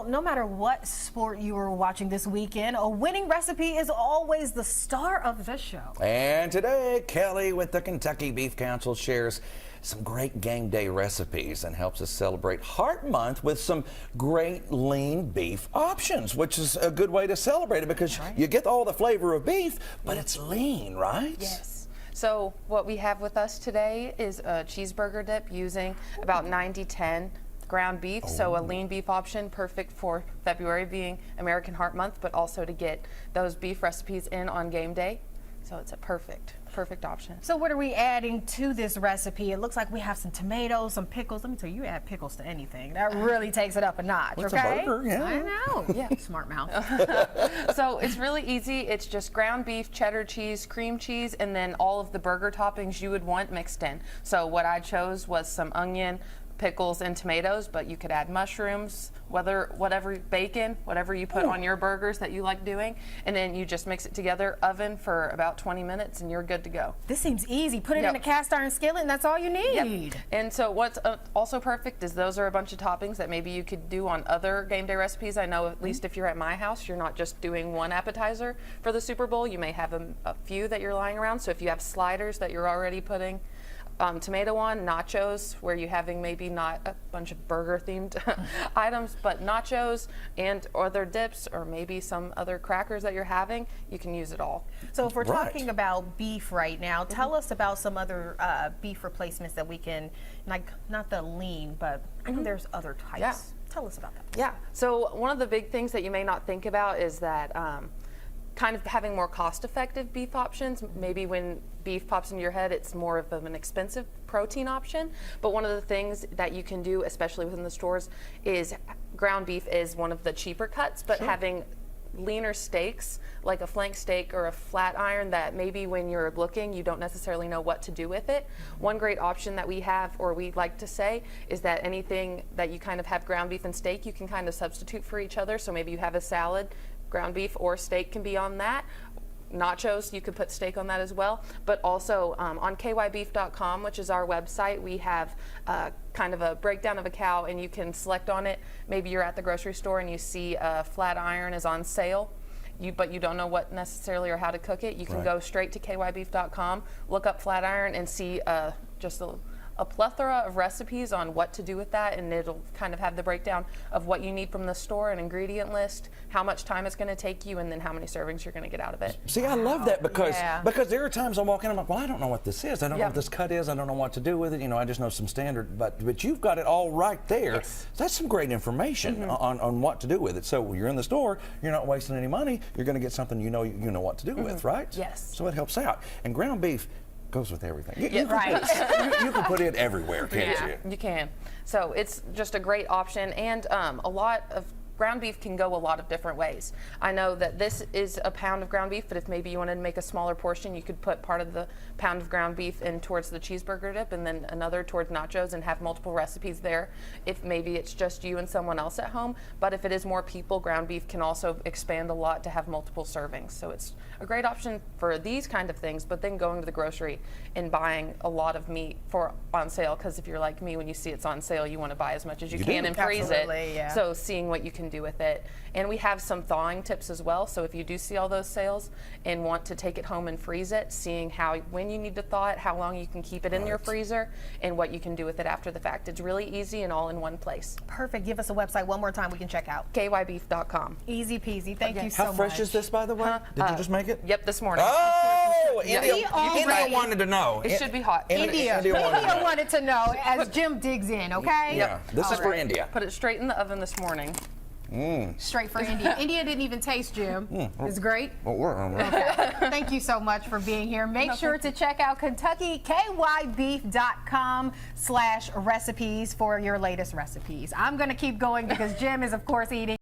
no matter what sport you were watching this weekend, a winning recipe is always the star of the show. And today, Kelly with the Kentucky Beef Council shares some great game day recipes and helps us celebrate Heart Month with some great lean beef options, which is a good way to celebrate it because you get all the flavor of beef, but it's lean, right? Yes. So what we have with us today is a cheeseburger dip using about 90-10 ground beef. So a lean beef option, perfect for February being American Heart Month, but also to get those beef recipes in on game day. So it's a perfect option. So what are we adding to this recipe? It looks like we have some tomatoes, some pickles. Let me tell you, you add pickles to anything. That really takes it up a notch, What's okay? a burger? Yeah. I know. Yeah. Smart mouth. So it's really easy. It's just ground beef, cheddar cheese, cream cheese, and then all of the burger toppings you would want mixed in. So what I chose was some onion, pickles, and tomatoes, but you could add mushrooms, whatever bacon, whatever you put on your burgers that you like doing, and then you just mix it together, oven for about 20 minutes, and you're good to go. This seems easy. Put it in a cast iron skillet, and that's all you need. Yep. And so what's also perfect is those are a bunch of toppings that maybe you could do on other game day recipes. I know at least if you're at my house, you're not just doing one appetizer for the Super Bowl. You may have a few that you're lying around. So if you have sliders that you're already putting tomato on, nachos where you're having maybe not a bunch of burger themed items, but nachos and other dips or maybe some other crackers that you're having, you can use it all. So if we're talking about beef right now, tell us about some other beef replacements that we can, like not the lean, but I know there's other types. Yeah. Tell us about that. Yeah, so one of the big things that you may not think about is that kind of having more cost-effective beef options. Maybe when beef pops into your head, it's more of an expensive protein option. But one of the things that you can do, especially within the stores, is ground beef is one of the cheaper cuts, but having leaner steaks, like a flank steak or a flat iron that maybe when you're looking, you don't necessarily know what to do with it. One great option that we have, or we like to say, is that anything that you kind of have ground beef and steak, you can kind of substitute for each other. So maybe you have a salad, ground beef or steak can be on that. Nachos, you could put steak on that as well. But also on kybeef.com, which is our website, we have kind of a breakdown of a cow, and you can select on it. Maybe you're at the grocery store and you see a flat iron is on sale, but you don't know what necessarily or how to cook it. You can go straight to kybeef.com, look up flat iron, and see just a plethora of recipes on what to do with that, and it'll kind of have the breakdown of what you need from the store, an ingredient list, how much time it's going to take you, and then how many servings you're going to get out of it. See, I love that because there are times I walk in, I'm like, well, I don't know what this is. I don't know what this cut is. I don't know what to do with it. You know, I just know some standard, but you've got it all right there. Yes. That's some great information on what to do with it. So when you're in the store, you're not wasting any money. You're going to get something you know what to do with, right? Yes. So it helps out. And ground beef goes with everything. You can put it everywhere, can't you? You can. So it's just a great option, and a lot of ground beef can go a lot of different ways. I know that this is a pound of ground beef, but if maybe you wanted to make a smaller portion, you could put part of the pound of ground beef in towards the cheeseburger dip and then another towards nachos and have multiple recipes there. If maybe it's just you and someone else at home, but if it is more people, ground beef can also expand a lot to have multiple servings. So it's a great option for these kind of things, but then going to the grocery and buying a lot of meat on sale, because if you're like me, when you see it's on sale, you want to buy as much as you can and freeze it. So seeing what you can do with it. And we have some thawing tips as well, so if you do see all those sales and want to take it home and freeze it, seeing when you need to thaw it, how long you can keep it in your freezer, and what you can do with it after the fact. It's really easy and all in one place. Perfect. Give us a website one more time we can check out. kybeef.com. Easy peasy. Thank you so much. How fresh is this, by the way? Did you just make it? Yep, this morning. Oh, India wanted to know. It should be hot. India wanted to know as Jim digs in, okay? Yeah, this is for India. Put it straight in the oven this morning. Straight for India. India didn't even taste, Jim. It's great. Okay. Thank you so much for being here. Make sure to check out KentuckyKYBeef.com/recipes for your latest recipes. I'm going to keep going because Jim is, of course, eating.